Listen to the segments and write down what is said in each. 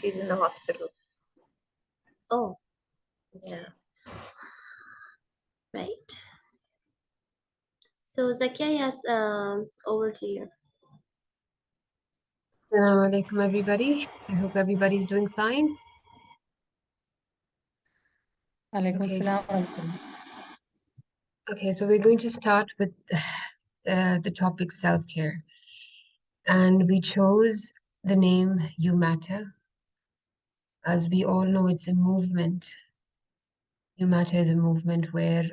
she's in the hospital. Oh, Yeah. right. So Zakiya, yes, over to you. Assalamu alaikum, everybody. I hope everybody's doing fine. Alaikum Okay, salam. okay, so we're going to start with the topic self-care. And we chose the name You Matter. As we all know, it's a movement. You Matter is a movement where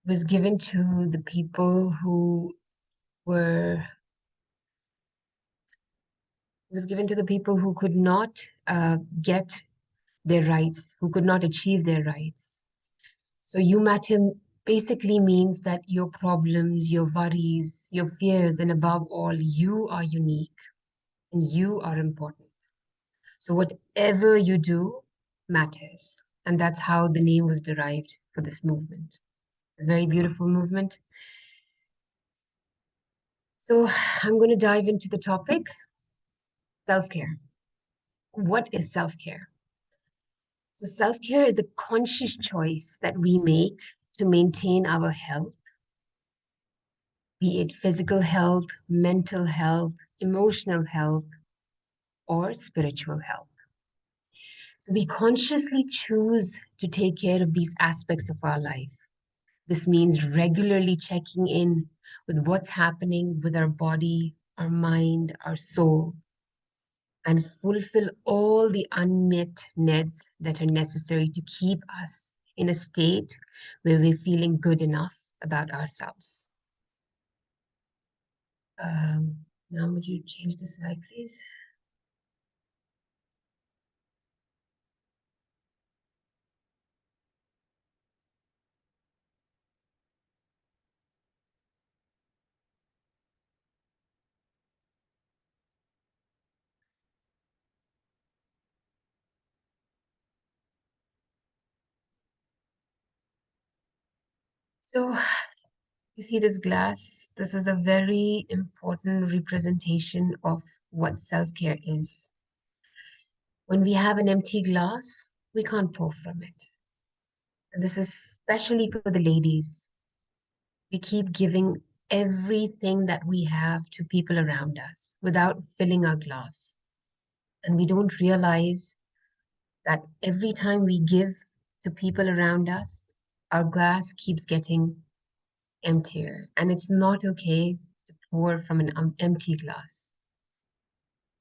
was given to the people who were was given to the people who could not get their rights, who could not achieve their rights. So you matter basically means that your problems, your worries, your fears, and above all, you are unique and you are important. So whatever you do matters. And that's how the name was derived for this movement. A very beautiful movement. So I'm going to dive into the topic, self-care. What is self-care? So self-care is a conscious choice that we make to maintain our health, be it physical health, mental health, emotional health, or spiritual health. So we consciously choose to take care of these aspects of our life. This means regularly checking in with what's happening with our body, our mind, our soul, and fulfill all the unmet needs that are necessary to keep us in a state where we're feeling good enough about ourselves. Now, would you change the slide, please? So, you see this glass? This is a very important representation of what self-care is. When we have an empty glass, we can't pour from it. And this is especially for the ladies. We keep giving everything that we have to people around us without filling our glass. And we don't realize that every time we give to people around us, our glass keeps getting emptier. And it's not okay to pour from an empty glass.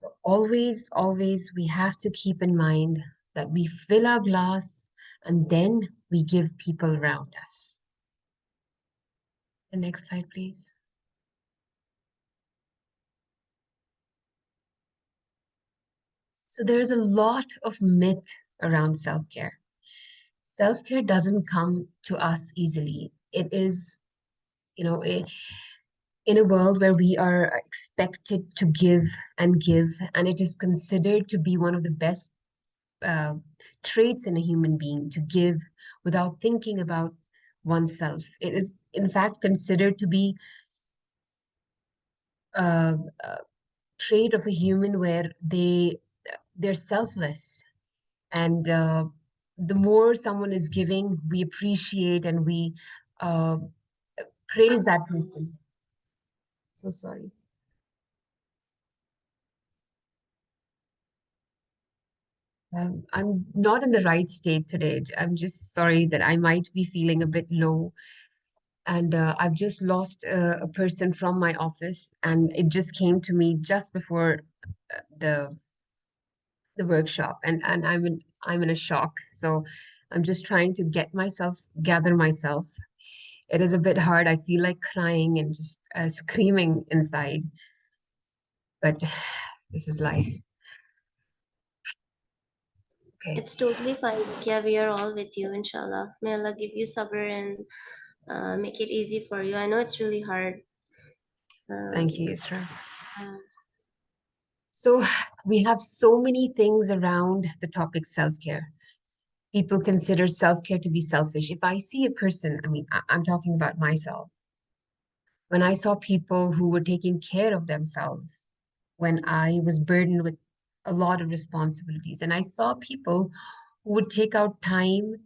So always, always, we have to keep in mind that we fill our glass and then we give people around us. The next slide, please. So there is a lot of myth around self-care. Self-care doesn't come to us easily. It is, in a world where we are expected to give, and it is considered to be one of the best traits in a human being, to give without thinking about oneself. It is, in fact, considered to be a trait of a human where they're selfless. And the more someone is giving, we appreciate and we praise that person. So sorry. I'm not in the right state today. I'm just sorry that I might be feeling a bit low. And I've just lost a person from my office, and it just came to me just before the workshop, and I'm in a shock. So I'm just trying to gather myself. It is a bit hard. I feel like crying and just screaming inside, but this is life. Okay. It's totally fine. Yeah, we are all with you, inshallah. May Allah give you sabr and make it easy for you. I know it's really hard. Thank you, Isra. Uh, So we have so many things around the topic self-care. People consider self-care to be selfish. If I see a person, I'm talking about myself. When I saw people who were taking care of themselves, when I was burdened with a lot of responsibilities. And I saw people who would take out time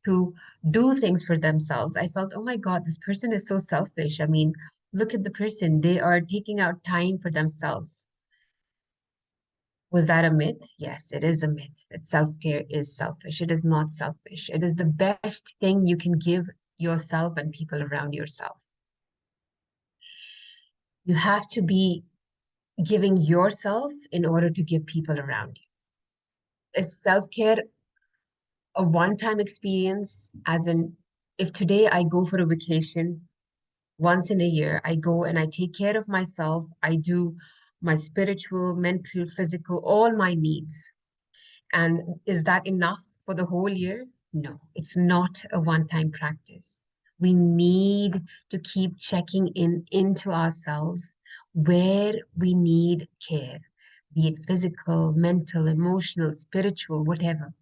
to do things for themselves. I felt, oh my God, this person is so selfish. I mean, look at the person. They are taking out time for themselves. Was that a myth? Yes, it is a myth that self-care is selfish. It is not selfish. It is the best thing you can give yourself and people around yourself. You have to be giving yourself in order to give people around you. Is self-care a one-time experience? As in, if today I go for a vacation once in a year, I go and I take care of myself, I do my spiritual, mental, physical, all my needs. And is that enough for the whole year? No, it's not a one-time practice. We need to keep checking in into ourselves where we need care, be it physical, mental, emotional, spiritual, whatever.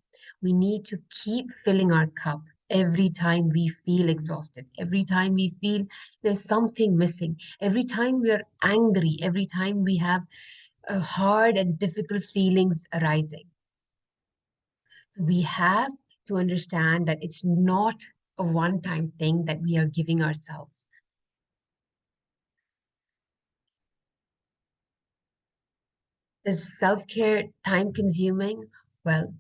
We need to keep filling our cup every time we feel exhausted, every time we feel there's something missing, every time we are angry, every time we have hard and difficult feelings arising. So we have to understand that it's not a one-time thing that we are giving ourselves. Is self-care time-consuming? Well,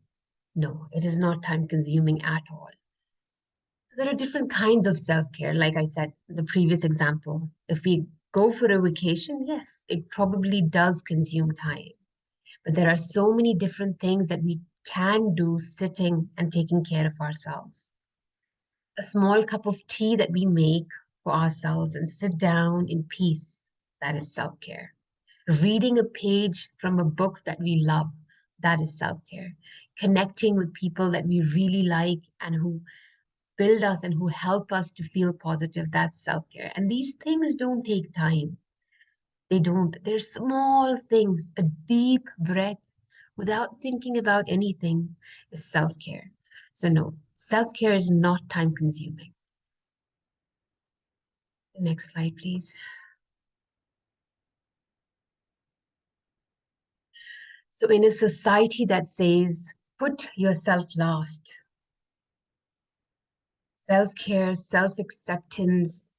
no, it is not time-consuming at all. So there are different kinds of self-care. Like I said, the previous example, if we go for a vacation, yes, it probably does consume time. But there are so many different things that we can do sitting and taking care of ourselves. A small cup of tea that we make for ourselves and sit down in peace, that is self-care. Reading a page from a book that we love, that is self-care. Connecting with people that we really like and who build us and who help us to feel positive, that's self-care. And these things don't take time. They don't. They're small things. A deep breath without thinking about anything is self-care. So no, self-care is not time-consuming. Next slide, please. So in a society that says, put yourself last, self-care, self-acceptance,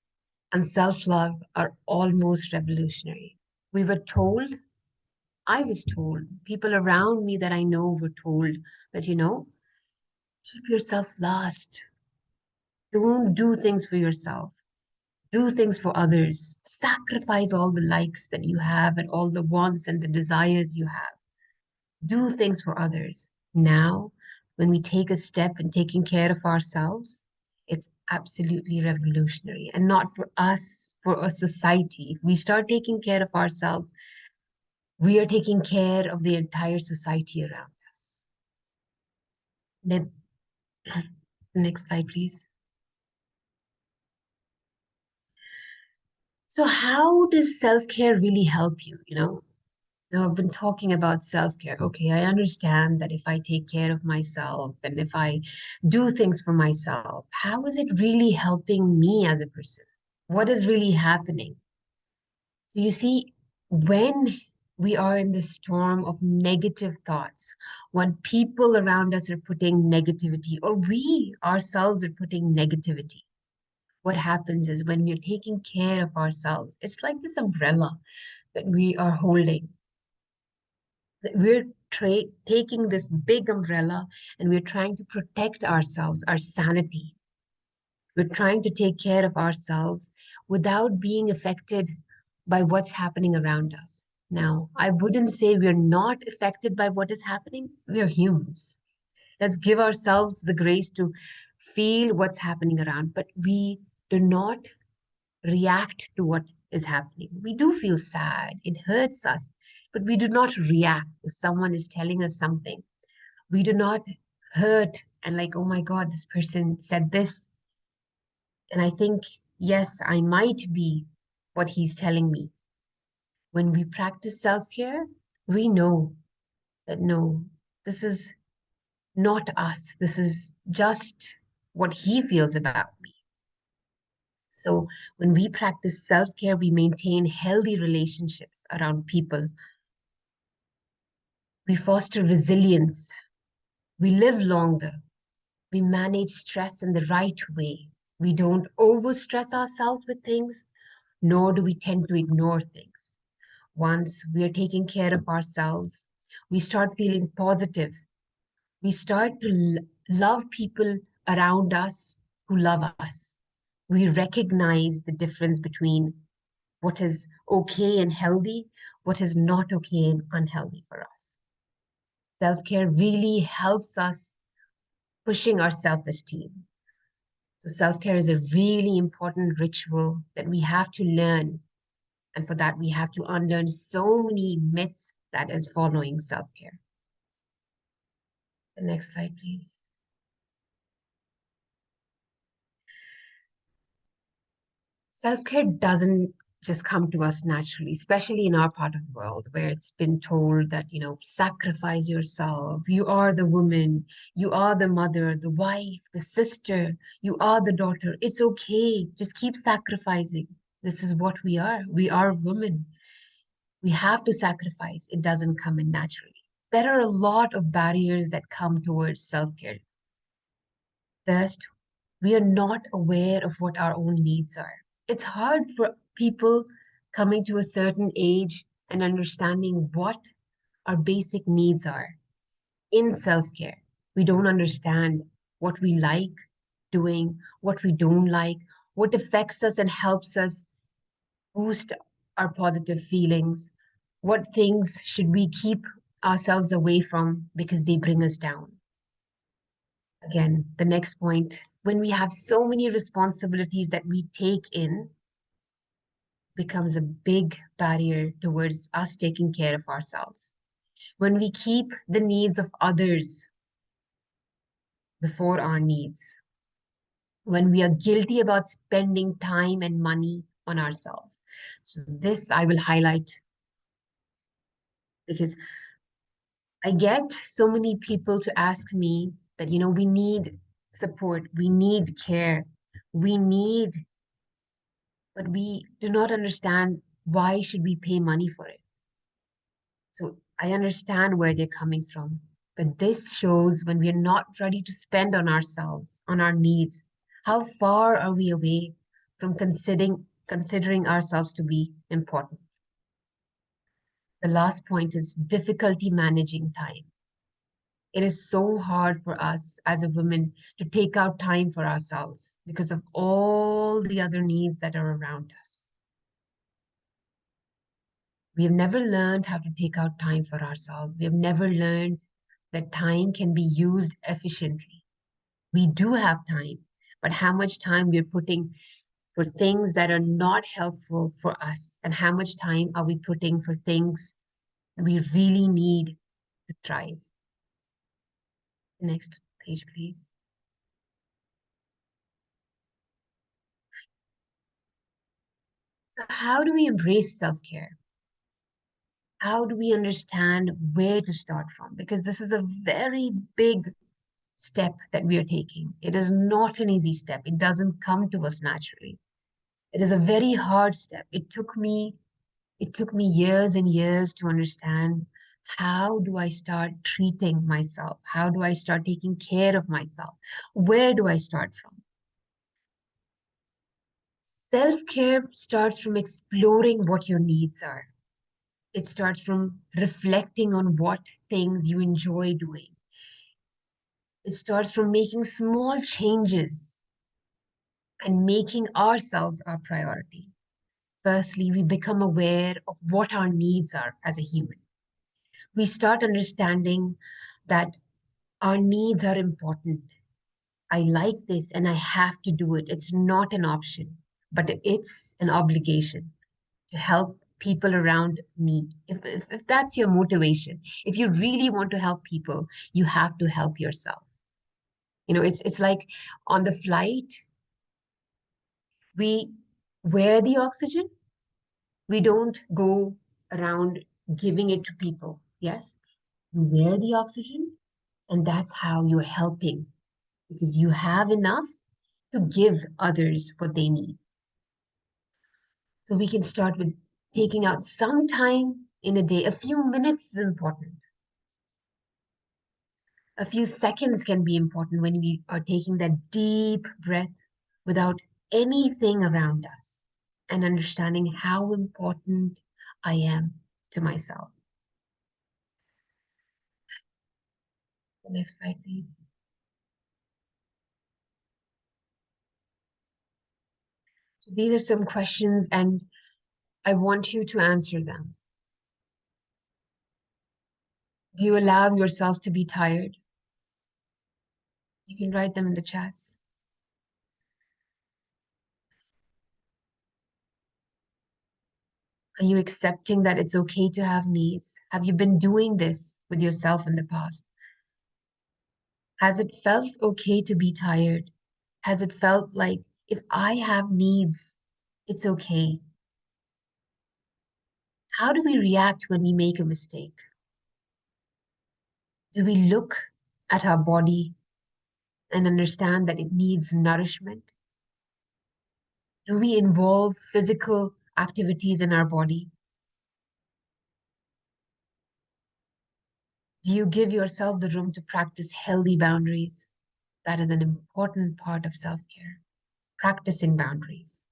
and self-love are almost revolutionary. We were told, I was told, people around me that I know were told that, keep yourself last. Don't do things for yourself. Do things for others. Sacrifice all the likes that you have and all the wants and the desires you have. Do things for others. Now, when we take a step in taking care of ourselves, it's absolutely revolutionary. And not for us, for a society. If we start taking care of ourselves, we are taking care of the entire society around us. Then, next slide, please. So how does self-care really help you? Now, I've been talking about self-care. Okay, I understand that if I take care of myself and if I do things for myself, how is it really helping me as a person? What is really happening? So you see, when we are in the storm of negative thoughts, when people around us are putting negativity, or we ourselves are putting negativity, what happens is when we're taking care of ourselves, it's like this umbrella that we are holding. We're taking this big umbrella and we're trying to protect ourselves, our sanity. We're trying to take care of ourselves without being affected by what's happening around us. Now, I wouldn't say we're not affected by what is happening. We're humans. Let's give ourselves the grace to feel what's happening around, but we do not react to what is happening. We do feel sad, it hurts us, but we do not react if someone is telling us something. We do not hurt and like, oh my God, this person said this. And I think, yes, I might be what he's telling me. When we practice self-care, we know that no, this is not us. This is just what he feels about me. So when we practice self-care, we maintain healthy relationships around people We foster resilience. We live longer. We manage stress in the right way. We don't overstress ourselves with things, nor do we tend to ignore things. Once we are taking care of ourselves, we start feeling positive. We start to love people around us who love us. We recognize the difference between what is okay and healthy, what is not okay and unhealthy for us. Self-care really helps us pushing our self-esteem. So self-care is a really important ritual that we have to learn. And for that, we have to unlearn so many myths that is following self-care. The next slide, please. Self-care doesn't just come to us naturally, especially in our part of the world where it's been told that, sacrifice yourself. You are the woman, you are the mother, the wife, the sister, you are the daughter. It's okay. Just keep sacrificing. This is what we are. We are women. We have to sacrifice. It doesn't come in naturally. There are a lot of barriers that come towards self-care. First, we are not aware of what our own needs are. It's hard for people coming to a certain age and understanding what our basic needs are in self-care. We don't understand what we like doing, what we don't like, what affects us and helps us boost our positive feelings, what things should we keep ourselves away from because they bring us down. Again, the next point, when we have so many responsibilities that we take in, becomes a big barrier towards us taking care of ourselves. When we keep the needs of others before our needs, when we are guilty about spending time and money on ourselves. So this I will highlight because I get so many people to ask me that, we need support, we need care, we need, but we do not understand why should we pay money for it. So I understand where they're coming from, but this shows when we are not ready to spend on ourselves, on our needs. How far are we away from considering ourselves to be important? The last point is difficulty managing time. It is so hard for us as a woman to take out time for ourselves because of all the other needs that are around us. We have never learned how to take out time for ourselves. We have never learned that time can be used efficiently. We do have time, but how much time we're putting for things that are not helpful for us, and how much time are we putting for things we really need to thrive? Next page, please. So how do we embrace self-care? How do we understand where to start from? Because this is a very big step that we are taking. It is not an easy step. It doesn't come to us naturally. It is a very hard step. It took me years and years to understand how do I start treating myself? How do I start taking care of myself? Where do I start from? Self-care starts from exploring what your needs are. It starts from reflecting on what things you enjoy doing. It starts from making small changes and making ourselves our priority. Firstly, we become aware of what our needs are as a human. We start understanding that our needs are important. I like this and I have to do it. It's not an option, but it's an obligation to help people around me. If that's your motivation, if you really want to help people, you have to help yourself. It's like on the flight, we wear the oxygen. We don't go around giving it to people. Yes, you wear the oxygen, and that's how you're helping because you have enough to give others what they need. So we can start with taking out some time in a day. A few minutes is important. A few seconds can be important when we are taking that deep breath without anything around us and understanding how important I am to myself. The next slide, please. So these are some questions, and I want you to answer them. Do you allow yourself to be tired? You can write them in the chats. Are you accepting that it's okay to have needs? Have you been doing this with yourself in the past? Has it felt okay to be tired? Has it felt like if I have needs, it's okay? How do we react when we make a mistake? Do we look at our body and understand that it needs nourishment? Do we involve physical activities in our body? Do you give yourself the room to practice healthy boundaries? That is an important part of self-care, practicing boundaries.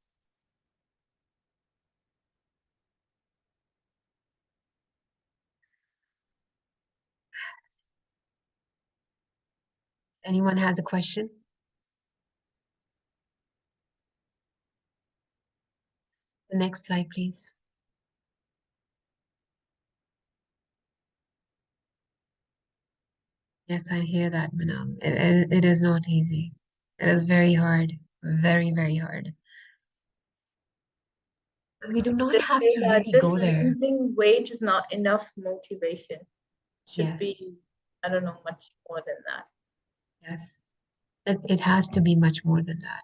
Anyone has a question? The next slide, please. Yes, I hear that, Manam. It is not easy. It is very hard, very, very hard. And we do not Just have say to that really just go there. losing weight is not enough motivation. Should Yes, be, I don't know, much more than that. yes. It has to be much more than that.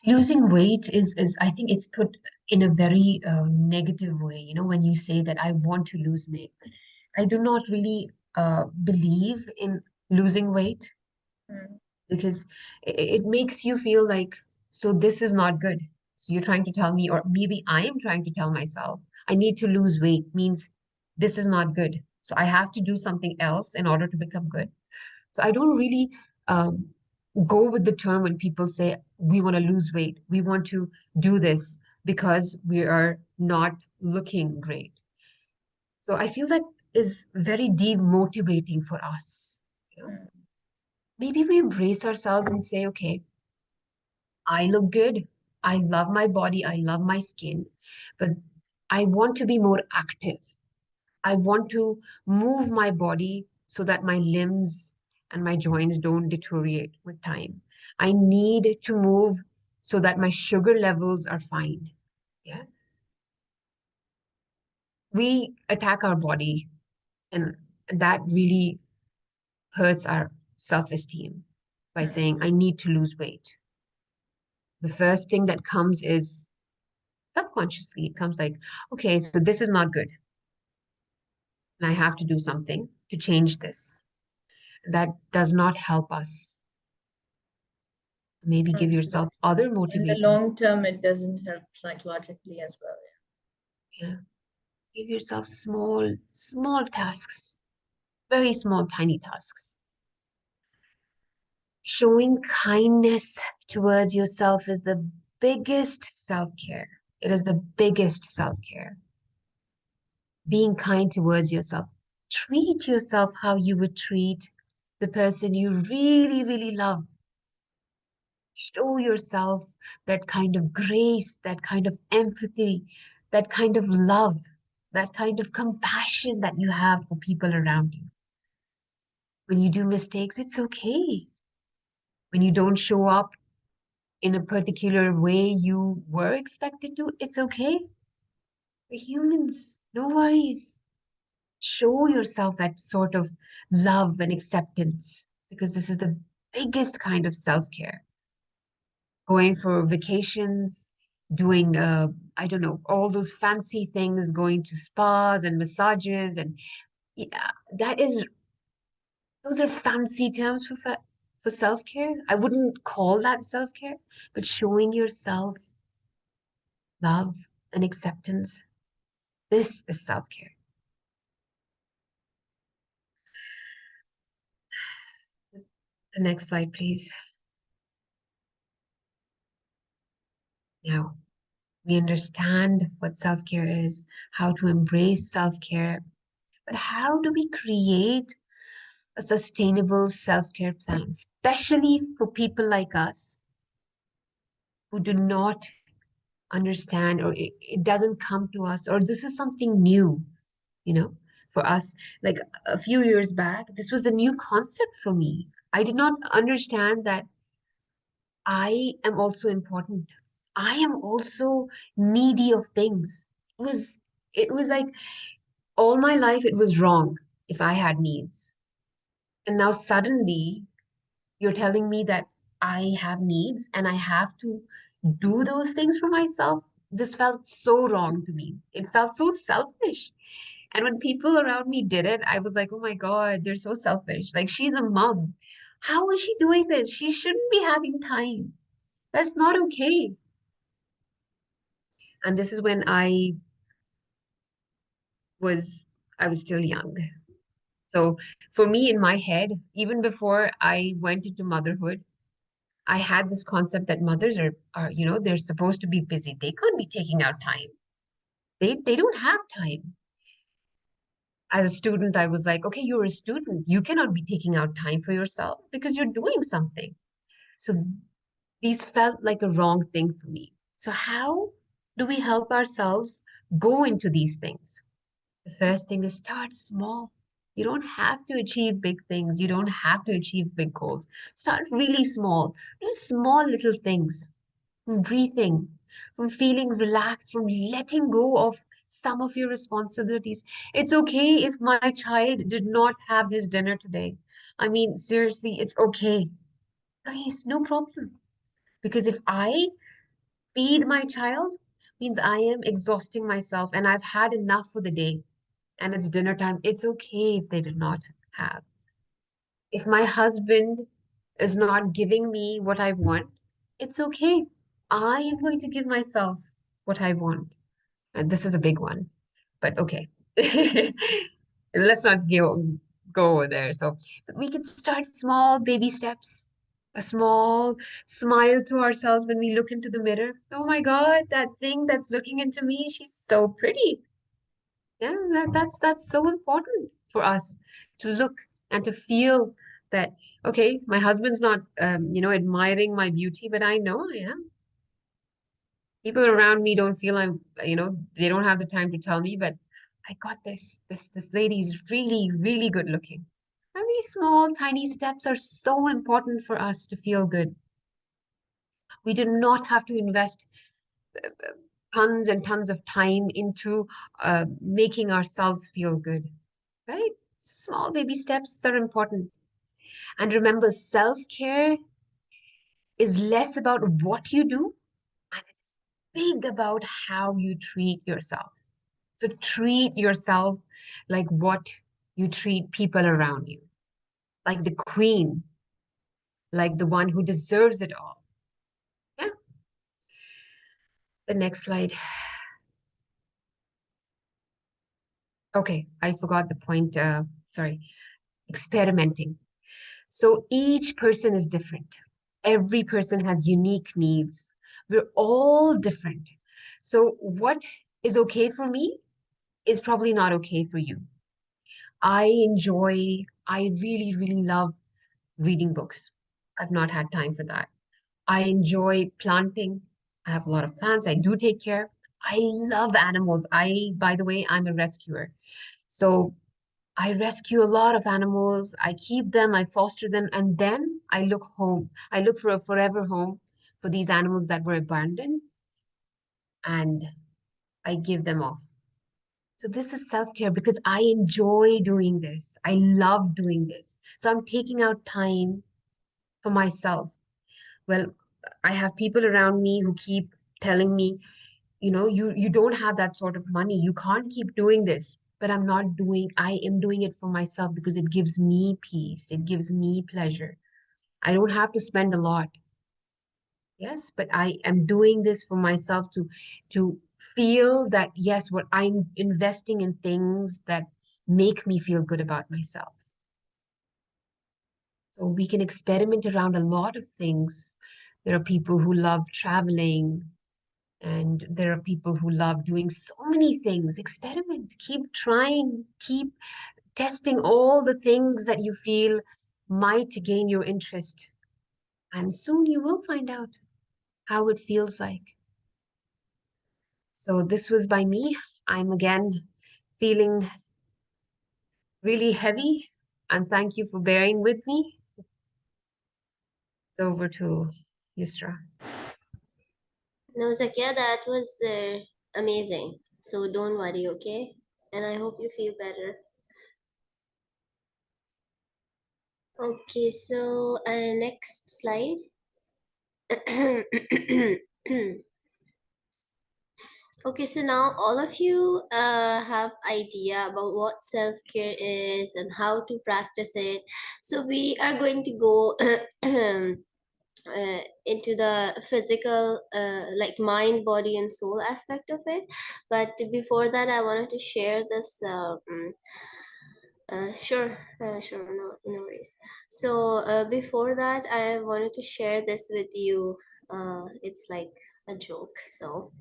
Losing weight is I think it's put in a very negative way. You know, when you say that I want to lose weight, I do not really believe in losing weight Mm. because it makes you feel like, so this is not good. So you're trying to tell me, or maybe I am trying to tell myself, I need to lose weight means this is not good. So I have to do something else in order to become good. So I don't really um, go with the term when people say we want to lose weight. We want to do this because we are not looking great. So I feel that is very demotivating for us. You know? Mm. Maybe we embrace ourselves and say, okay, I look good. I love my body. I love my skin, but I want to be more active. I want to move my body so that my limbs and my joints don't deteriorate with time. I need to move so that my sugar levels are fine. Yeah. We attack our body, and that really hurts our self-esteem by Mm. saying, I need to lose weight. The first thing that comes is subconsciously, it comes like, okay, so this is not good. And I have to do something to change this. That does not help us. Maybe give Mm. yourself other In the motivating. long term, it doesn't help psychologically as well. Yeah. Give yourself small tasks, very small, tiny tasks. Showing kindness towards yourself is the biggest self-care. It is the biggest self-care. Being kind towards yourself. Treat yourself how you would treat the person you really, really love. Show yourself that kind of grace, that kind of empathy, that kind of love, that kind of compassion that you have for people around you. When you do mistakes, it's okay. When you don't show up in a particular way you were expected to, it's okay. We're humans, no worries. Show yourself that sort of love and acceptance because this is the biggest kind of self-care. Going for vacations, doing, I don't know, all those fancy things, going to spas and massages. And yeah, those are fancy terms for self-care. I wouldn't call that self-care, but showing yourself love and acceptance, this is self-care. The next slide, please. Now, we understand what self-care is, how to embrace self-care, but how do we create a sustainable self-care plan, especially for people like us who do not understand, or it doesn't come to us, or this is something new, for us. Like a few years back, this was a new concept for me. I did not understand that I am also important. I am also needy of things. It was like all my life it was wrong if I had needs. And now suddenly you're telling me that I have needs and I have to do those things for myself. This felt so wrong to me. It felt so selfish. And when people around me did it, I was like, oh my God, they're so selfish. Like, she's a mom. How is she doing this? She shouldn't be having time. That's not okay. And this is when was I was still young. So for me in my head, even before I went into motherhood, I had this concept that mothers are they're supposed to be busy. They can't be taking out time. They don't have time. As a student, I was like, okay, you're a student. You cannot be taking out time for yourself because you're doing something. So these felt like a wrong thing for me. So how do we help ourselves go into these things? The first thing is start small. You don't have to achieve big things. You don't have to achieve big goals. Start really small. Do small little things. From breathing, from feeling relaxed, from letting go of some of your responsibilities. It's okay if my child did not have his dinner today. I mean, seriously, it's okay. Please, no problem. Because if I feed my child, means I am exhausting myself and I've had enough for the day and it's dinner time. It's okay if they did not have. If my husband is not giving me what I want, it's okay. I am going to give myself what I want. And this is a big one, but okay. Let's not go over there. So, but we can start small baby steps, a small smile to ourselves when we look into the mirror. Oh my God, that thing that's looking into me, she's so pretty. Yeah, that's so important for us to look and to feel that, okay, my husband's not admiring my beauty, but I know I am. People around me don't feel they don't have the time to tell me, but I got this. This lady is really, really good looking. And these small, tiny steps are so important for us to feel good. We do not have to invest tons and tons of time into making ourselves feel good, right? Small baby steps are important. And remember, self-care is less about what you do, and it's big about how you treat yourself. So treat yourself like what you treat people around you, like the queen, like the one who deserves it all. Yeah. The next slide. Okay, I forgot the point. Sorry. Experimenting. So each person is different. Every person has unique needs. We're all different. So what is okay for me is probably not okay for you. I really, really love reading books. I've not had time for that. I enjoy planting. I have a lot of plants. I do take care. I love animals. By the way, I'm a rescuer. So I rescue a lot of animals. I keep them, I foster them, and then I look home. I look for a forever home for these animals that were abandoned, and I give them off. So this is self-care because I enjoy doing this. I love doing this. So I'm taking out time for myself. Well, I have people around me who keep telling me, you don't have that sort of money. You can't keep doing this. But I am doing it for myself because it gives me peace. It gives me pleasure. I don't have to spend a lot. Yes, but I am doing this for myself to feel that, yes, what I'm investing in things that make me feel good about myself. So we can experiment around a lot of things. There are people who love traveling, and there are people who love doing so many things. Experiment, keep trying, keep testing all the things that you feel might gain your interest. And soon you will find out how it feels like. So this was by me. I'm again feeling really heavy, and thank you for bearing with me. It's over to Yusra. No, Zakiya, that was amazing. So don't worry, okay? And I hope you feel better. Okay, so next slide. Okay, so now all of you have idea about what self-care is and how to practice it. So we are going to go into the physical, like mind, body, and soul aspect of it. But before that, I wanted to share this. Sure, no worries. So before that, I wanted to share this with you. It's like a joke. So,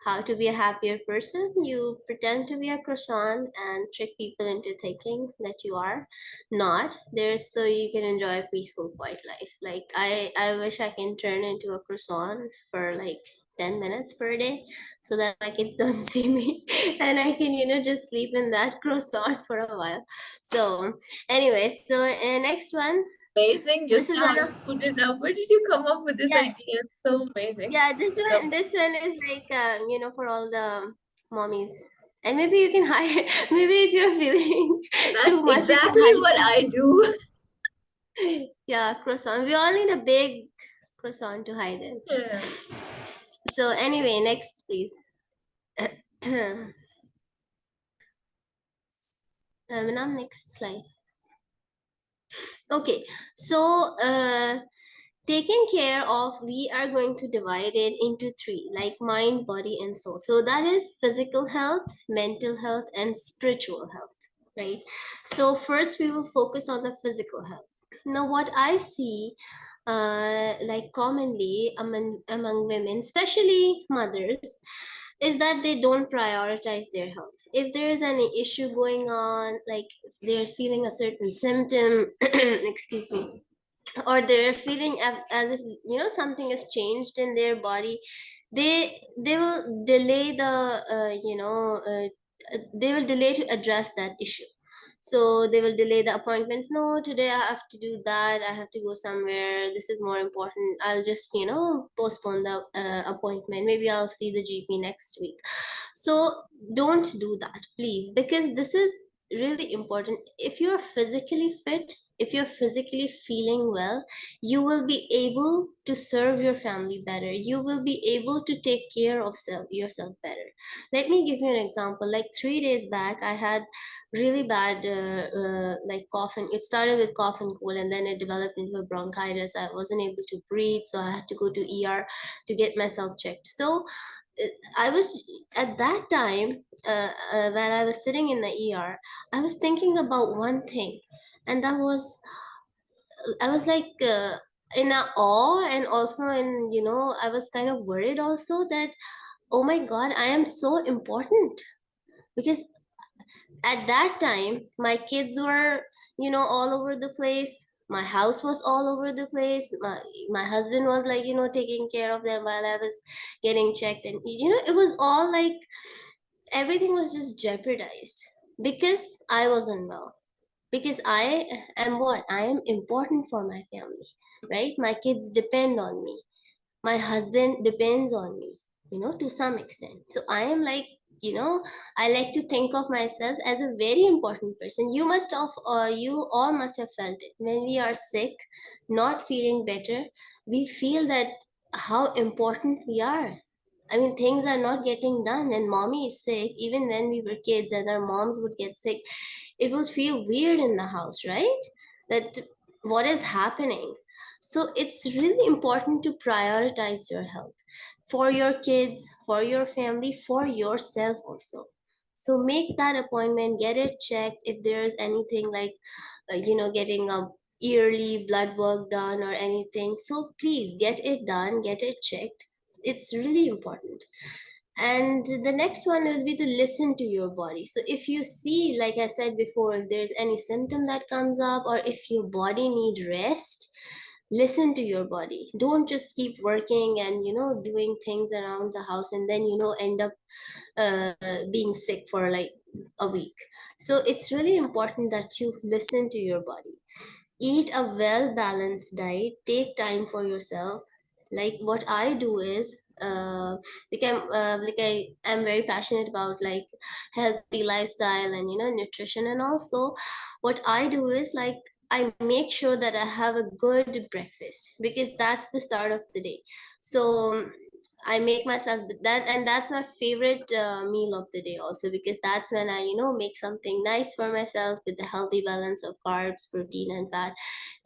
how to be a happier person? You pretend to be a croissant and trick people into thinking that you are not. There's so you can enjoy a peaceful, quiet life. Like I wish I can turn into a croissant for like 10 minutes per day so that my kids don't see me and I can, just sleep in that croissant for a while. So anyway, so next one. Amazing. This Just is now one you of, put it up. Where did you come up with this yeah, idea? It's so amazing. yeah, this one is like for all the mommies. And maybe you can hide, maybe if you're feeling That's too much, you can exactly what hide. I do. Yeah, croissant. We all need a big croissant to hide in. Yeah. So anyway, next please. Now next slide. Okay, so taking care of, we are going to divide it into three, like mind, body, and soul. So that is physical health, mental health, and spiritual health, right? So first we will focus on the physical health. Now what I see like commonly among women, especially mothers, is that they don't prioritize their health. If there is any issue going on, like if they're feeling a certain symptom, excuse me, or they're feeling as if something has changed in their body, they will delay the they will delay to address that issue. So they will delay the appointments. No, today I have to do that, I have to go somewhere, this is more important, I'll just postpone the appointment, maybe I'll see the GP next week. So don't do that, please, because this is really important. If you're physically fit, if you're physically feeling well, you will be able to serve your family better, you will be able to take care of yourself better. Let me give you an example. Like 3 days back, I had really bad like cough, and it started with cough and cold, and then it developed into a bronchitis. I wasn't able to breathe, so I had to go to ER to get myself checked. So I was at that time, when I was sitting in the ER, I was thinking about one thing, and that was, I was like in a awe, and also in, I was kind of worried also that, oh my God, I am so important. Because at that time, my kids were, all over the place. My house was all over the place. My husband was like, taking care of them while I was getting checked. And, it was all like everything was just jeopardized because I wasn't well. Because I am what? I am important for my family, right? My kids depend on me, my husband depends on me, to some extent. So I am like, I like to think of myself as a very important person. You all must have felt it. When we are sick, not feeling better, we feel that how important we are. I mean, things are not getting done, and mommy is sick. Even when we were kids and our moms would get sick, it would feel weird in the house, right? That what is happening? So it's really important to prioritize your health for your kids, for your family, for yourself also. So make that appointment, get it checked. If there's anything like, getting a yearly blood work done or anything. So please get it done, get it checked. It's really important. And the next one will be to listen to your body. So if you see, like I said before, if there's any symptom that comes up, or if your body need rest, listen to your body. Don't just keep working and doing things around the house and then end up being sick for like a week. So it's really important that you listen to your body. Eat a well balanced diet, take time for yourself. Like what I do is I am very passionate about like healthy lifestyle and nutrition. And also what I do is like I make sure that I have a good breakfast, because that's the start of the day. So I make myself that, and that's my favorite meal of the day also, because that's when I make something nice for myself with the healthy balance of carbs, protein and fat,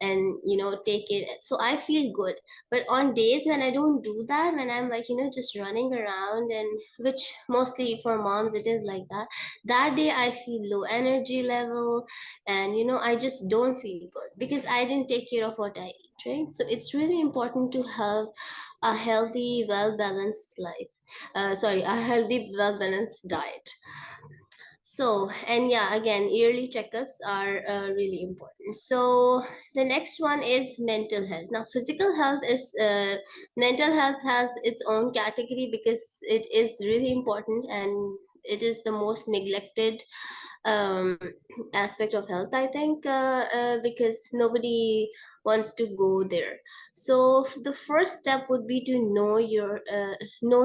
and take it, so I feel good. But on days when I don't do that, when I'm like just running around, and which mostly for moms it is like that, that day I feel low energy level, and I just don't feel good because I didn't take care of what I eat, right? So it's really important to have a healthy, well balanced life. A healthy, well balanced diet. So, and yeah, again, yearly checkups are really important. So, the next one is mental health. Now, physical health is, mental health has its own category because it is really important, and it is the most neglected um, aspect of health, I think, because nobody wants to go there. So, the first step would be to know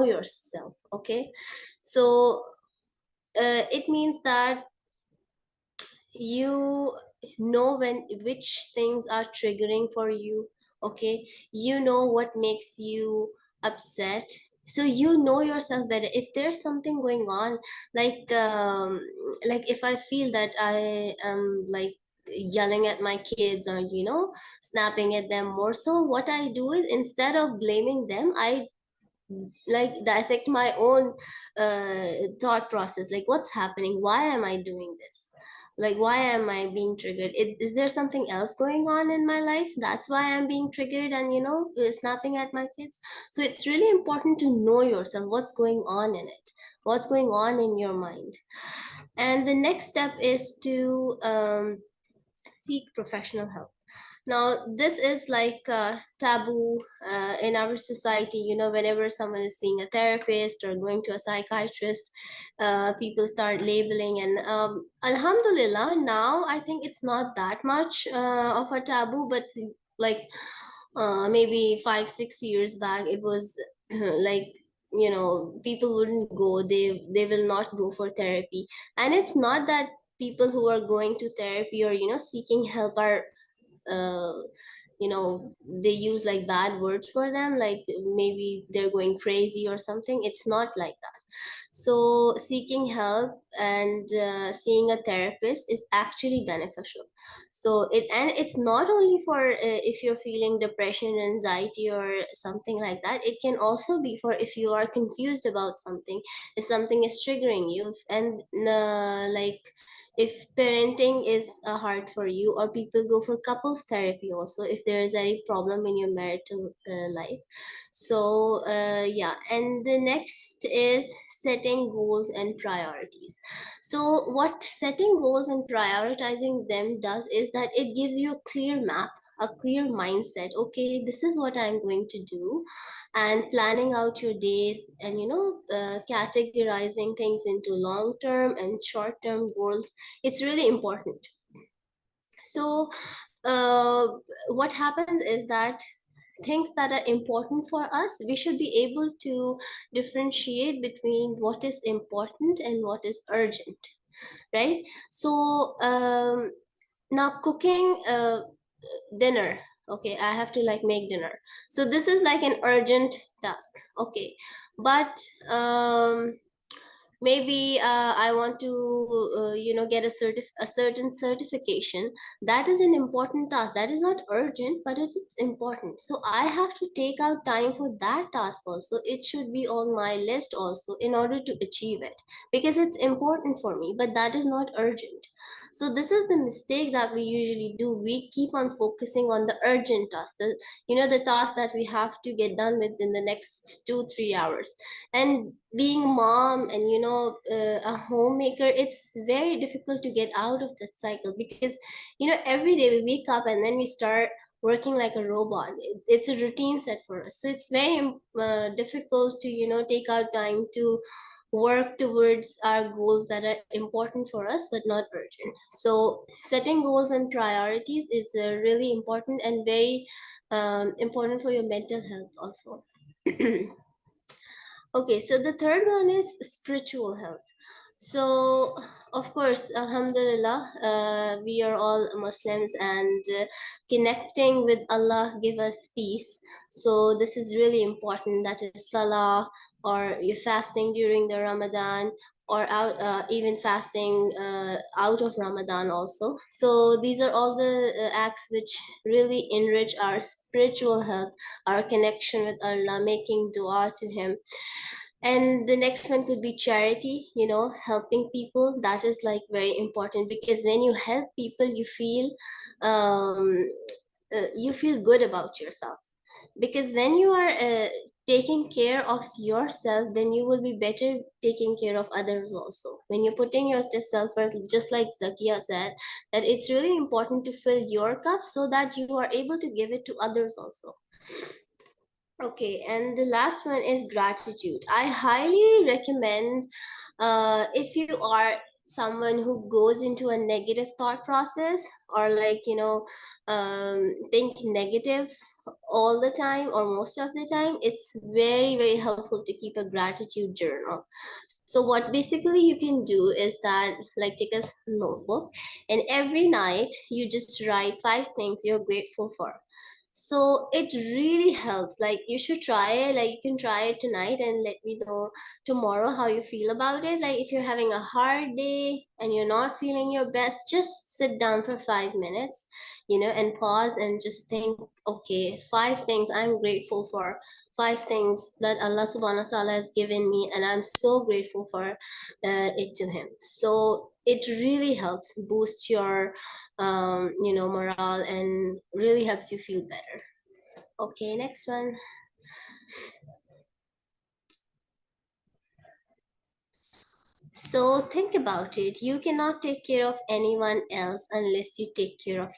yourself. Okay, so it means that you know when which things are triggering for you. Okay, you know what makes you upset, so you know yourself better. If there's something going on, like if I feel that I am like yelling at my kids, or snapping at them more, so what I do is, instead of blaming them, I like dissect my own thought process, like what's happening, why am I doing this, like why am I being triggered, is there something else going on in my life, that's why I'm being triggered and snapping at my kids. So it's really important to know yourself, what's going on in it, what's going on in your mind. And the next step is to seek professional help. Now, this is like taboo in our society. Whenever someone is seeing a therapist or going to a psychiatrist, people start labeling. And Alhamdulillah, now I think it's not that much of a taboo, but like maybe 5-6 years back, it was like people wouldn't go, they will not go for therapy. And it's not that people who are going to therapy or seeking help are uh, they use like bad words for them, like maybe they're going crazy or something. It's not like that. So seeking help and seeing a therapist is actually beneficial. So it's not only for if you're feeling depression, anxiety or something like that. It can also be for if you are confused about something, if something is triggering you, and like if parenting is hard for you, or people go for couples therapy also if there is any problem in your marital life. So yeah, and the next is setting goals and priorities. So what setting goals and prioritizing them does is that it gives you a clear map, a clear mindset. Okay, this is what I'm going to do, and planning out your days, and categorizing things into long term and short term goals. It's really important. So uh, what happens is that things that are important for us, we should be able to differentiate between what is important and what is urgent, right? So now cooking dinner, okay, I have to like make dinner, so this is like an urgent task. Okay, but maybe I want to get a certain certification. That is an important task, that is not urgent, but it is important, so I have to take out time for that task also. It should be on my list also in order to achieve it, because it's important for me, but that is not urgent. So this is the mistake that we usually do. We keep on focusing on the urgent task, the task that we have to get done within the next 2-3 hours. And being a mom and a homemaker, it's very difficult to get out of this cycle, because every day we wake up and then we start working like a robot. It's a routine set for us, so it's very difficult to take out time to work towards our goals that are important for us but not urgent. So setting goals and priorities is really important, and very important for your mental health also. Okay, so the third one is spiritual health. So, of course, Alhamdulillah, we are all Muslims, and connecting with Allah give us peace. So this is really important. That is Salah, or you fasting during the Ramadan, or even fasting out of Ramadan also. So these are all the acts which really enrich our spiritual health, our connection with Allah, making dua to Him. And the next one could be charity, helping people. That is like very important, because when you help people, you feel good about yourself, because when you are taking care of yourself, then you will be better taking care of others also. When you're putting yourself first, just like Zakiya said, that it's really important to fill your cup so that you are able to give it to others also. Okay, and the last one is gratitude. I highly recommend, if you are someone who goes into a negative thought process, or think negative all the time or most of the time, it's very, very helpful to keep a gratitude journal. So what basically you can do is that, like, take a notebook, and every night you just write 5 things you're grateful for. So it really helps. Like, you should try it. Like, you can try it tonight and let me know tomorrow how you feel about it. Like, if you're having a hard day and you're not feeling your best, just sit down for 5 minutes, and pause and just think, okay, 5 things I'm grateful for, 5 things that Allah subhanahu wa ta'ala has given me, and I'm so grateful for it to Him. So it really helps boost your morale, and really helps you feel better. Okay, next one. So think about it. You cannot take care of anyone else unless you take care of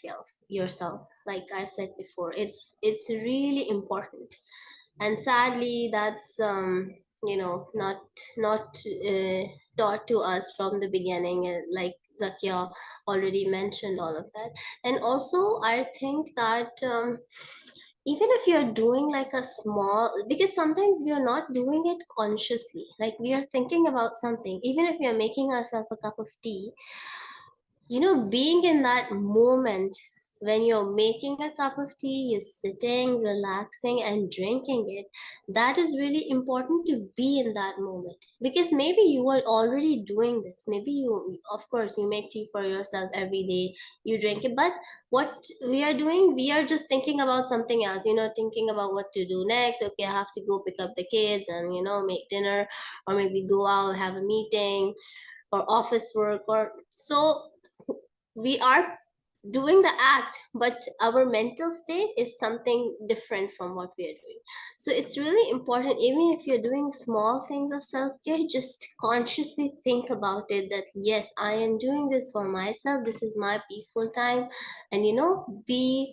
yourself. Like I said before, it's really important. And sadly, that's not taught to us from the beginning. Like Zakiya already mentioned all of that. And also, I think that even if you're doing like a small, because sometimes we are not doing it consciously, like we are thinking about something, even if we are making ourselves a cup of tea, being in that moment, when you're making a cup of tea, you're sitting, relaxing, and drinking it, that is really important, to be in that moment. Because maybe you are already doing this. Maybe you, of course, you make tea for yourself every day, you drink it. But what we are doing, we are just thinking about something else, thinking about what to do next. Okay, I have to go pick up the kids and, make dinner, or maybe go out, have a meeting, or office work, or so we are doing the act, but our mental state is something different from what we are doing. So it's really important, even if you're doing small things of self-care, just consciously think about it, that yes, I am doing this for myself, this is my peaceful time. And be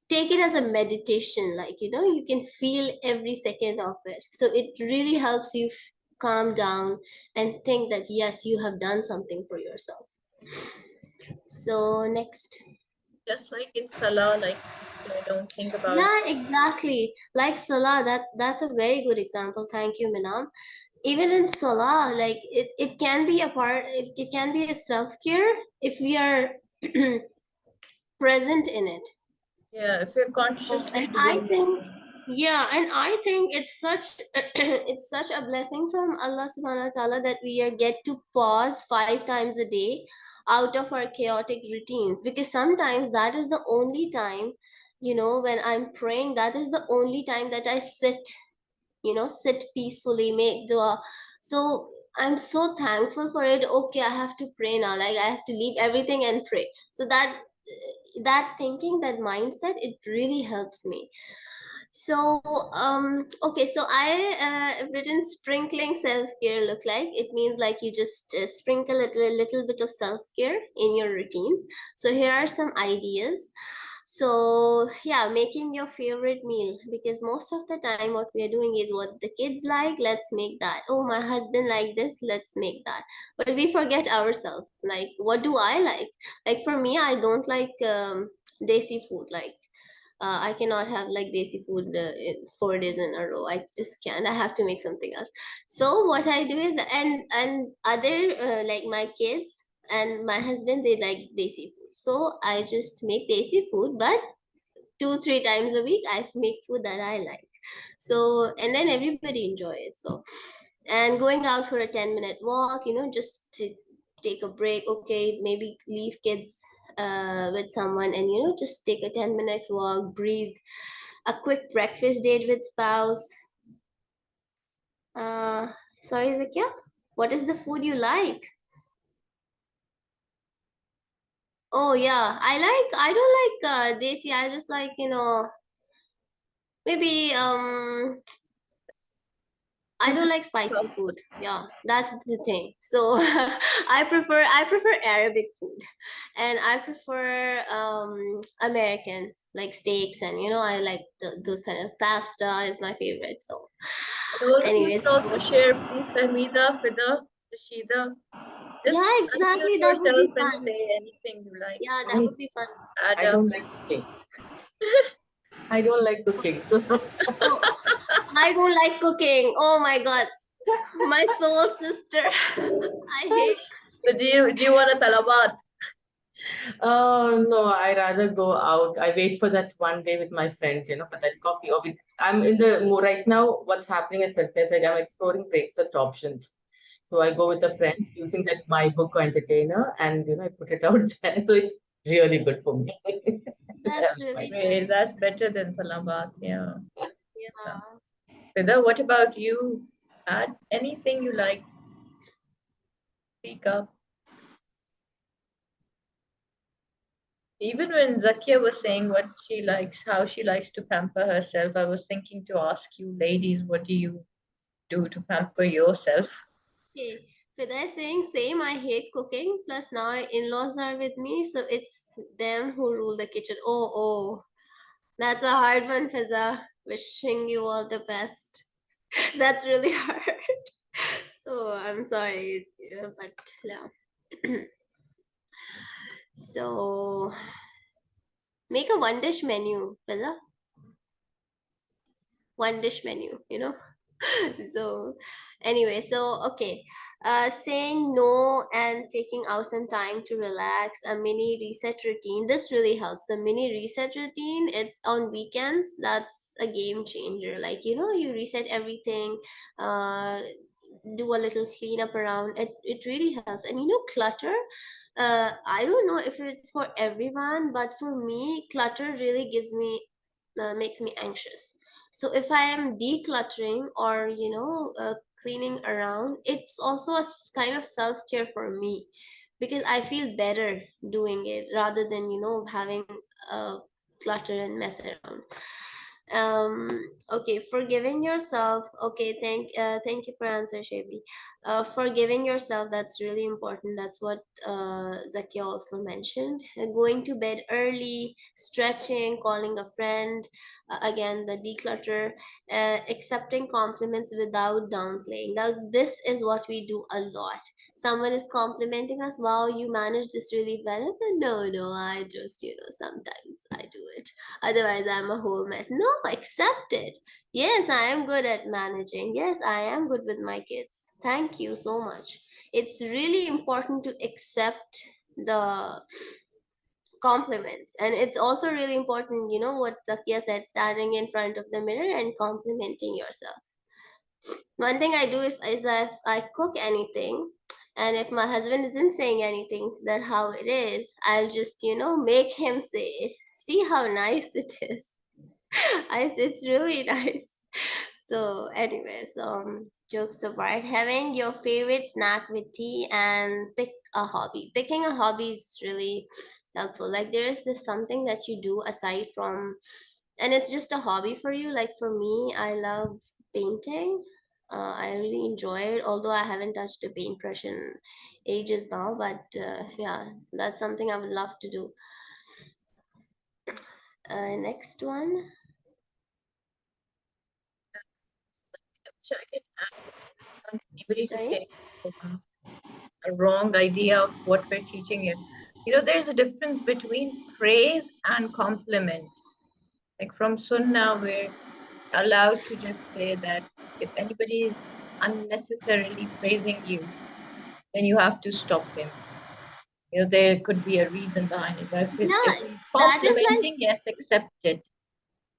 take it as a meditation, like you can feel every second of it. So it really helps you calm down and think that yes, you have done something for yourself. So next. Just like in Salah, like I don't think about. Yeah, exactly. Like Salah, that's a very good example. Thank you, Minam. Even in Salah, like it can be a part, it can be a self-care if we are present in it. Yeah, if you're consciously And I doing it. think, Yeah, and I think it's such it's such a blessing from Allah subhanahu wa ta'ala that we are get to pause 5 times a day out of our chaotic routines, because sometimes that is the only time, when I'm praying, that is the only time that I sit peacefully, make dua. So I'm so thankful for it. Okay, I have to pray now, like I have to leave everything and pray. So that thinking, that mindset, it really helps me. So okay, so I written sprinkling self-care look like. It means like you just sprinkle a little bit of self-care in your routines. So here are some ideas. So yeah, making your favorite meal, because most of the time what we are doing is what the kids like, let's make that. Oh, my husband like this, let's make that. But we forget ourselves, like what do I like for me, I don't like desi food. Like I cannot have like desi food 4 days in a row. I just can't. I have to make something else. So what I do is, and other like my kids and my husband, they like desi food. So I just make desi food, but 2-3 times a week I make food that I like. So and then everybody enjoy it. So and going out for a 10-minute walk, just to take a break. Okay, maybe leave kids with someone, and just take a 10-minute walk, breathe. A quick breakfast date with spouse. uh Sorry, Zakiya, what is the food you like? Oh yeah, I don't like desi. I just like, maybe I don't like spicy food. Yeah, that's the thing. So I prefer Arabic food, and I prefer American, like steaks, and I like those kind of pasta is my favorite. So You anyways, can also share, please, Fahmida, Fida, Rashida. Just yeah, unmute exactly. That would yourself be and fun. say anything you like. Yeah, that I would be fun. I Adam. don't like cooking. I don't like cooking. Oh, I don't like cooking. Oh my god, my soul sister. I hate. So do you want a talabat? No, I rather go out. I wait for that one day with my friend, for that coffee. I'm in the mood right now. What's happening at Selfcare? Like I'm exploring breakfast options. So I go with a friend using that my book or entertainer, and I put it out there. So it's really good for me. That's That's fine. really Great, nice. that's better than talabat. Yeah. Yeah. Fida, what about you? Add anything you like? Speak up. Even when Zakiya was saying what she likes, how she likes to pamper herself, I was thinking to ask you, ladies, what do you do to pamper yourself? Okay, Fida is saying same. I hate cooking. Plus now in-laws are with me, so it's them who rule the kitchen. Oh, that's a hard one, Fiza. Wishing you all the best. That's really hard. So I'm sorry, but yeah. So make a one dish menu, Fiza. One dish menu, So anyway, so okay, saying no and taking out some time to relax, a mini reset routine, this really helps. The mini reset routine, it's on weekends. That's a game changer. Like, you reset everything, uh do a little cleanup around it. It really helps. And clutter, I don't know if it's for everyone, but for me, clutter really makes me anxious. So if I am decluttering or cleaning around, it's also a kind of self-care for me, because I feel better doing it rather than having clutter and mess around. Okay, forgiving yourself. Okay, thank you for answer, Shebi. Forgiving yourself, that's really important. That's what Zakiya also mentioned. Going to bed early, stretching, calling a friend, again the declutter, accepting compliments without downplaying. Now this is what we do a lot. Someone is complimenting us, wow, you manage this really well. No, I just sometimes I do it, otherwise I'm a whole mess. No, accept it. Yes, I am good at managing. Yes, I am good with my kids. Thank you so much. It's really important to accept the compliments. And it's also really important, you know what Zakiya said, standing in front of the mirror and complimenting yourself. One thing I do is if I cook anything, and if my husband isn't saying anything that how it is, I'll just, you know, make him say it. See how nice it is. It's really nice. So anyways, jokes apart, having your favorite snack with tea and pick a hobby. Picking a hobby is really helpful. Like there's this something that you do aside from, and it's just a hobby for you. Like for me, I love painting. I really enjoy it, although I haven't touched a paintbrush in ages now. But yeah, that's something I would love to do. Next one. So I can add anybody to Sorry. get a wrong idea of what we're teaching him. You know, there's a difference between praise and compliment. Like from Sunnah, we're allowed to just say that if anybody is unnecessarily praising you, then you have to stop him. You know, there could be a reason behind it. But if Yeah, he's that is like, complimenting, yes, accept it.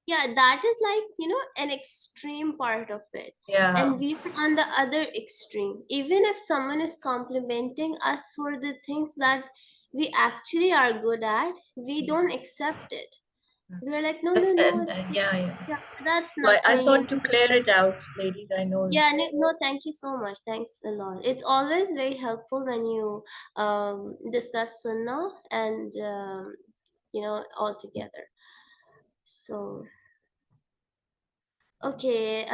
yeah, that is like, you know, an extreme part of it. Yeah. And we are on the other extreme. Even if someone is complimenting us for the things that we actually are good at, we don't accept it. We're like, no, no, no, it's Yeah. yeah, that's But I nothing. thought to clear it out, ladies. I know. Yeah, no, thank you so much. Thanks a lot. It's always very helpful when you discuss sunnah and you know, all together. So okay,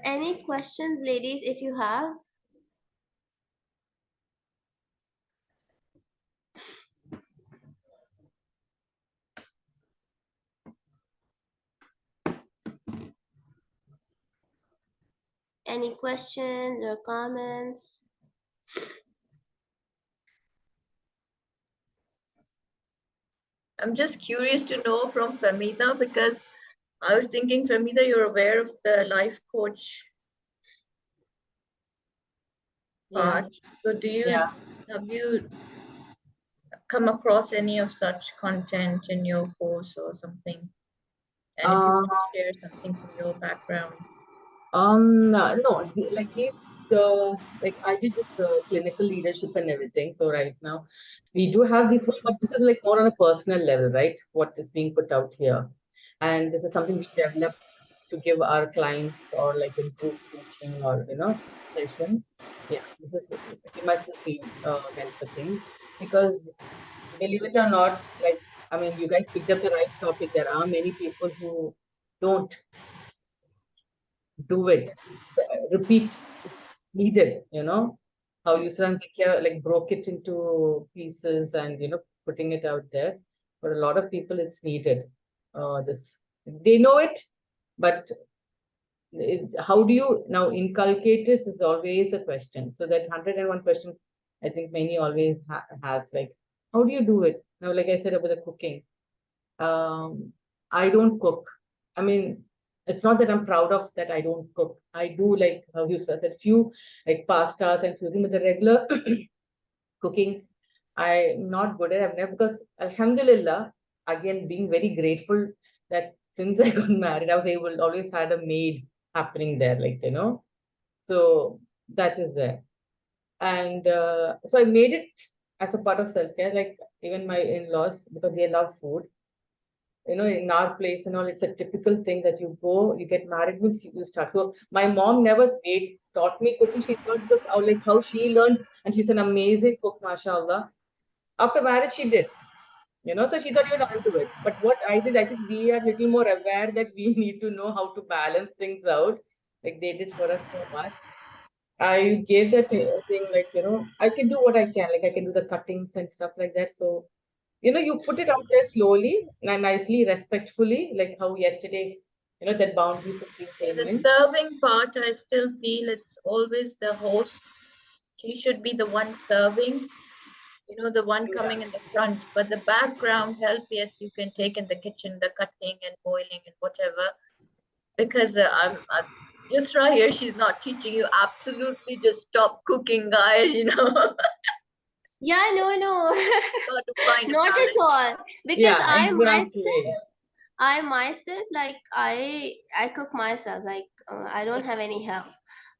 any questions, ladies, if you have? Any questions or comments? I'm just curious to know from Famida, because I was thinking, Famida, you're aware of the life coach Yeah. part. So Yeah. have you come across any of such content in your course or something? And if you Uh, want to share something from your background. no, like this, like I did this clinical leadership and everything. So right now we do have this one, but this is like more on a personal level, right? What is being put out here. And this is something we developed to give our clients or like in group coaching or, sessions. Yeah, this is pretty much the same kind of a thing. Because believe it or not, like, I mean, you guys picked up the right topic. There are many people who don't do it. It's repeat. It's needed. How Yusra and Zakiya like broke it into pieces and putting it out there. For a lot of people, it's needed. This they know it, but how do you now inculcate this is always a question. So that 101 questions, I think many always have like, how do you do it? Now, like I said about the cooking, I don't cook. I mean, it's not that I'm proud of that I don't cook. I do, like how you said, few like pastas and few things, but the regular cooking, I'm not good at. I've never, because Alhamdulillah, again, being very grateful that since I got married, I was able always had a maid happening there, so that is there. And so I made it as a part of self-care, like even my in-laws, because they love food. In our place and all, it's a typical thing that you go, you get married, means you start. So my mom never taught me cooking. She thought because like how she learned, and she's an amazing cook, mashallah. After marriage, she did. So she thought you'd onto it. But what I did, I think we are little more aware that we need to know how to balance things out. Like they did for us so much. I gave that thing, like, I can do what I can. Like I can do the cuttings and stuff like that. So you put it out there slowly and nicely, respectfully, like how yesterday's, that boundaries have been came The in. serving part, I still feel it's always the host. She should be the one serving, the one coming in the front. But the background help, yes, you can take in the kitchen, the cutting and boiling and whatever. Because Yusra here, she's not teaching you absolutely just stop cooking, guys. Yeah, no. Got to find a Not at balance. all. Because Yeah, I myself, exactly. like I cook myself, like I don't have any help.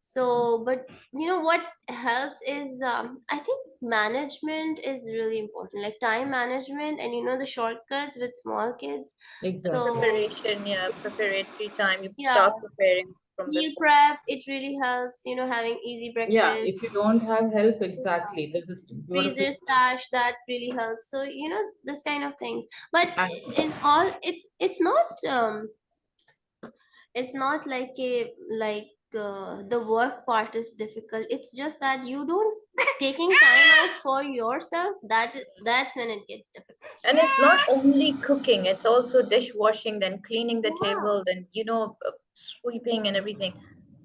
So, but you know what helps is I think management is really important, like time management, and you know the shortcuts with small kids. Exactly. So Preparation, yeah, preparatory time. You yeah, start preparing from meal before. prep, it really helps, you know, having easy Yeah, breakfast, if you don't have help, exactly. This is you are a freezer stash, that really helps. So you know, this kind of things. But and in all, it's not like a like the work part is difficult. It's just that you don't taking time out for yourself, that's when it gets difficult. And it's not only cooking, it's also dishwashing, then cleaning the Yeah, table, then, sweeping and everything.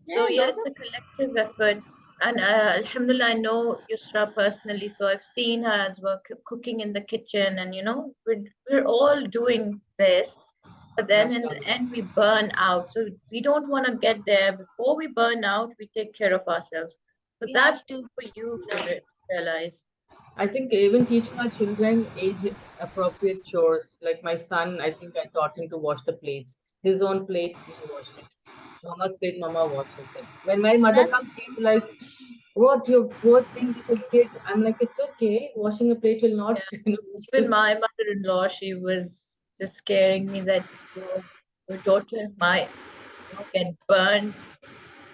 So, yeah, yeah, lot it's of. a collective effort. And Alhamdulillah, I know Yusra personally, so I've seen her as well cooking in the kitchen, and, we're all doing this. But then in the mashallah. end, we burn out. So we don't want to get there. Before we burn out, we take care of ourselves. So We that's have to for you to know. realize. I think even teaching our children age appropriate chores. Like my son, I think I taught him to wash the plates. His own plate, he wash it. Mama's plate, mama washes it. When my mother That's comes, she's like, "What you both think is a kid?" I'm like, "It's okay. Washing a plate will not, Yeah. Even will my mother-in-law, she was just scaring me that your daughters might, get burnt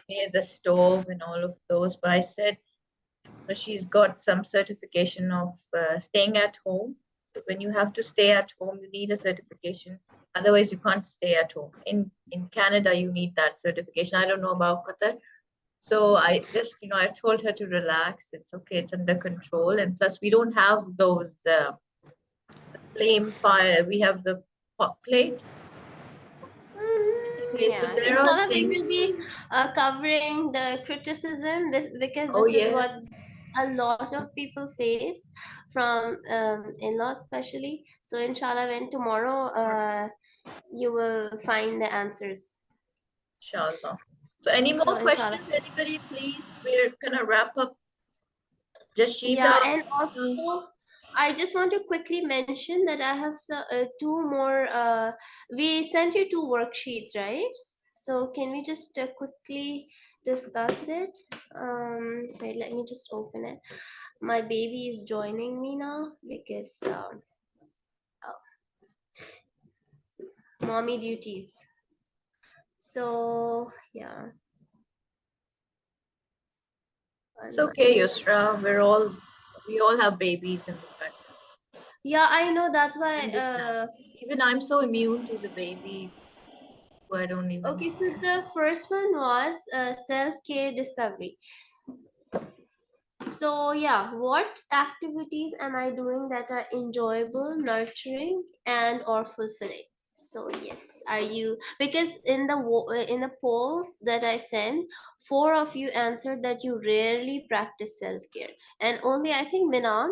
near the stove and all of those. But I said, she's got some certification of staying at home. When you have to stay at home, you need a certification. Otherwise, you can't stay at home. In Canada, you need that certification. I don't know about Qatar. So I just, I told her to relax. It's okay. It's under control. And plus, we don't have those flame fire. We have the hot plate. Okay, so yeah. there are Inshallah, we things. will be covering the criticism, this because Oh this is yeah, what a lot of people face from in-laws especially. So inshallah, when tomorrow you will find the answers. inshallah. So any So more inshallah. questions? Anybody, please? We're gonna wrap up. Jashida. Yeah, and also I just want to quickly mention that I have two more. We sent you two worksheets, right? So can we just quickly discuss it? Wait, let me just open it. My baby is joining me now because oh, mommy duties. So yeah, It's one okay, second. Yusra. We all have babies in the background. Yeah, I know. That's why. Understand. Even I'm so immune to the baby who I don't even. Okay, so the first one was self-care discovery. So yeah, what activities am I doing that are enjoyable, nurturing, and or fulfilling? So yes, are you, because in the polls that I sent, four of you answered that you rarely practice self-care, and only I think Minam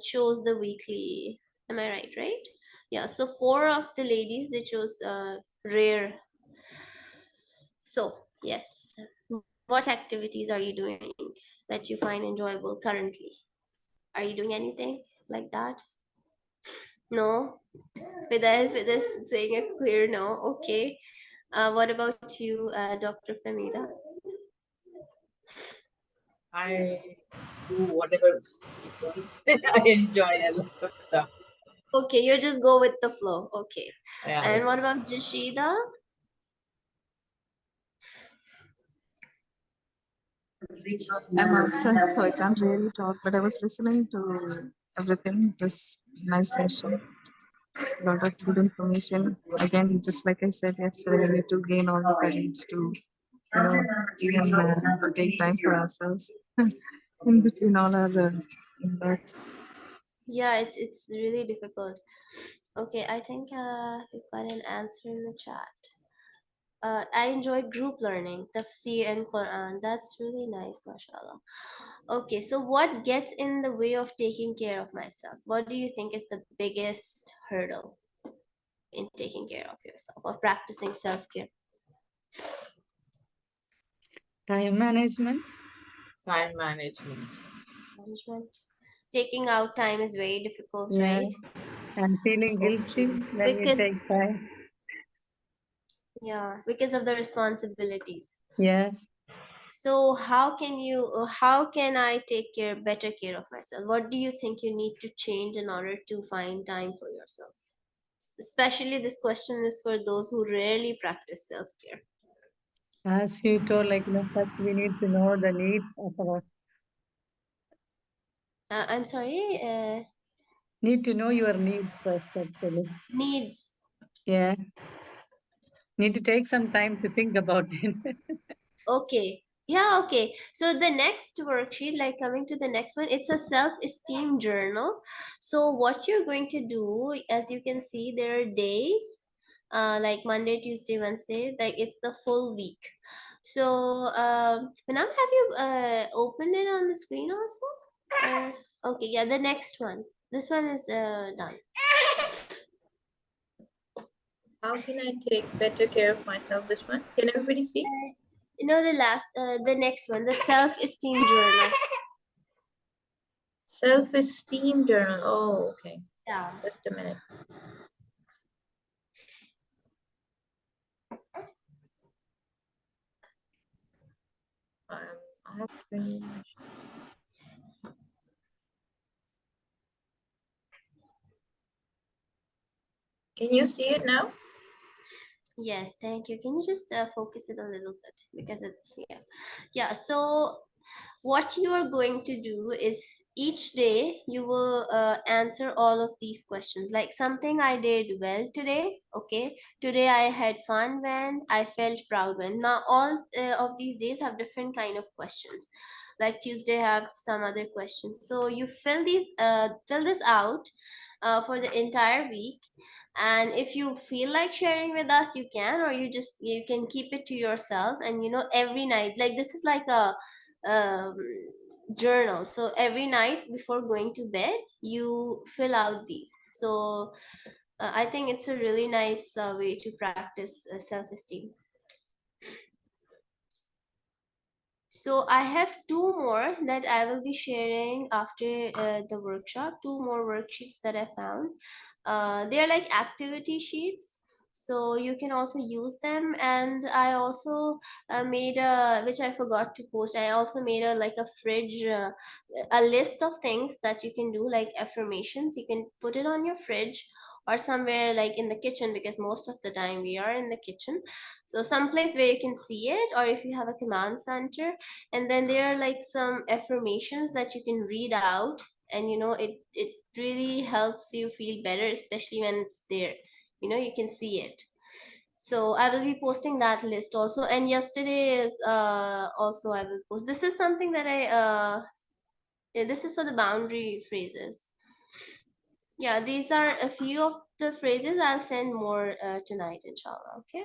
chose the weekly. Am I right? Right? Yeah. So four of the ladies, they chose rare. So yes, what activities are you doing that you find enjoyable currently? Are you doing anything like that? No? With us saying a clear no, okay. What about you, Dr. Famida? I do whatever he wants. I enjoy a lot of stuff. Okay, you just go with the flow. Okay. Yeah, And yeah. what about Jashida? I'm outside, so I can't really talk, but I was listening to everything. It was a nice session, a lot of good information. Again, just like I said yesterday, we need to gain all the courage to, even to take time for ourselves in between all our inbox. Yeah, it's really difficult. Okay, I think we've got an answer in the chat. I enjoy group learning, tafsir and Quran. That's really nice, mashallah. Okay, so what gets in the way of taking care of myself? What do you think is the biggest hurdle in taking care of yourself or practicing self-care? Time management. Time management. management. Taking out time is very difficult, Yeah. right? And feeling guilty Okay. when you take time. Yeah, because of the responsibilities. Yes. So how can I take better care of myself? What do you think you need to change in order to find time for yourself? Especially this question is for those who rarely practice self-care. As you told, like, first we need to know the needs of our, I'm sorry, need to know your needs first, actually. needs. Yeah. Need to take some time to think about it. Okay. Yeah, okay. So the next worksheet, like coming to the next one, it's a self-esteem journal. So what you're going to do, as you can see, there are days, like Monday, Tuesday, Wednesday, like it's the full week. So, Manam, have you opened it on the screen also? Okay, yeah, the next one. This one is done. How can I take better care of myself? This one. Can everybody see? The next one, the self-esteem journal. Self-esteem journal. Oh, okay. Yeah. Just a minute. I have to remove my. Can you see it now? Yes, thank you. Can you just focus it a little bit because it's yeah. So what you are going to do is each day you will answer all of these questions, like something I did well today. Okay, today I had fun when, I felt proud when. Now all of these days have different kind of questions, like Tuesday have some other questions. So you fill this out for the entire week, and if you feel like sharing with us, you can, or you can keep it to yourself. And every night, like this is like a um, journal. So every night before going to bed, you fill out these. So I think it's a really nice way to practice self-esteem. So I have two more that I will be sharing after the workshop, two more worksheets that I found. They're like activity sheets. So you can also use them. And I also made which I forgot to post, I also made like a fridge, a list of things that you can do, like affirmations. You can put it on your fridge or somewhere like in the kitchen, because most of the time we are in the kitchen. So someplace where you can see it, or if you have a command center. And then there are like some affirmations that you can read out, and it really helps you feel better, especially when it's there, you can see it. So I will be posting that list also. And yesterday is also I will post, this is something that this is for the boundary phrases. Yeah, these are a few of the phrases. I'll send more tonight, inshallah. Okay.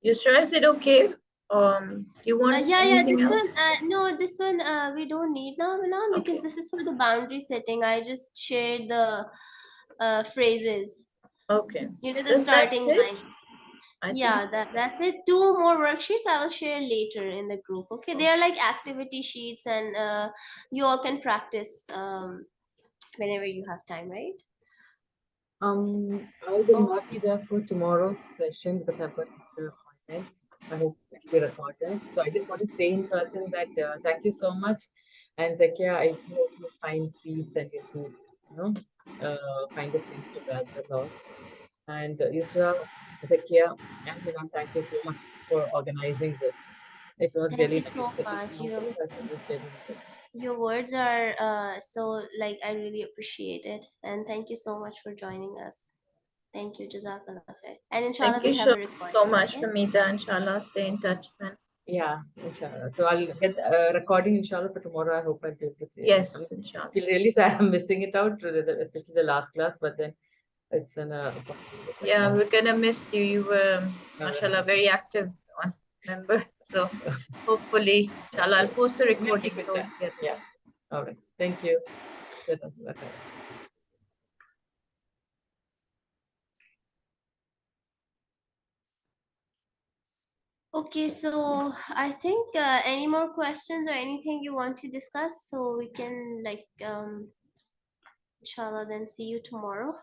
Yusra, is it okay? Do you want Yeah, anything this else? one, no, this one we don't need now, because Okay. this is for the boundary setting. I just shared the phrases, Okay. the That's starting it? lines. I Yeah, think. that's it. Two more worksheets I will share later in the group. Okay, they are like activity sheets, and you all can practice whenever you have time, right? I will Oh, not be there for tomorrow's session because I've got another appointment. I hope it will be recorded. So I just want to say in person that thank you so much. And Zakiya, I hope you find peace and find the strength to bear the loss. And Yusra, Zakiya, and thank you so much for organizing this. It was thank really you nice, so such a much. small thing, but it was really nice. Your words are so, like, I really appreciate it, and thank you so much for joining us. Thank you, Jazakallah khair. And inshallah, Thank you we'll have so, a recording. so much, Okay? Famita. Inshallah, stay in touch then. Yeah, inshallah. So I'll get a recording, inshallah, for tomorrow. I hope I'll be able to see it. Yes, I inshallah. feel really sad I'm missing it out, especially the last class, but then it's in a Yeah, we're gonna miss you. You were, uh, mashallah, very active member. So hopefully, inshallah, I'll post a we'll recording keep in so touch. you get. Yeah. All right. Thank you. Jazakallah khair. Okay, so I think any more questions or anything you want to discuss, so we can like inshallah then see you tomorrow.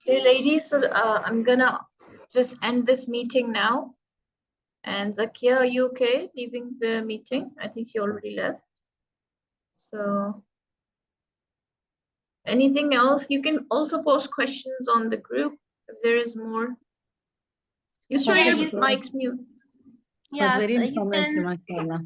Hey ladies, so I'm gonna just end this meeting now. And Zakiya, are you okay leaving the meeting? I think you already left. So anything else? You can also post questions on the group if there is more. You saw Yeah, your you mic's mute. It was yes, very you informative, can. mashallah.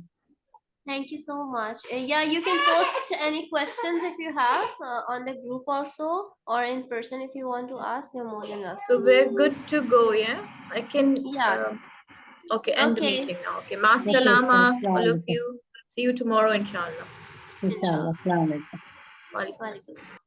Thank you so much. Yeah, you can post any questions if you have on the group also, or in person if you want to ask. You're more than welcome. So we're good to go, yeah? I can, Yeah. okay, end the Okay. meeting now. Okay, See Ma you. salama, all of Assalamu alaikum. you. See you tomorrow, inshallah. Inshallah. Assalamu alaikum. Walaikum Walaikum.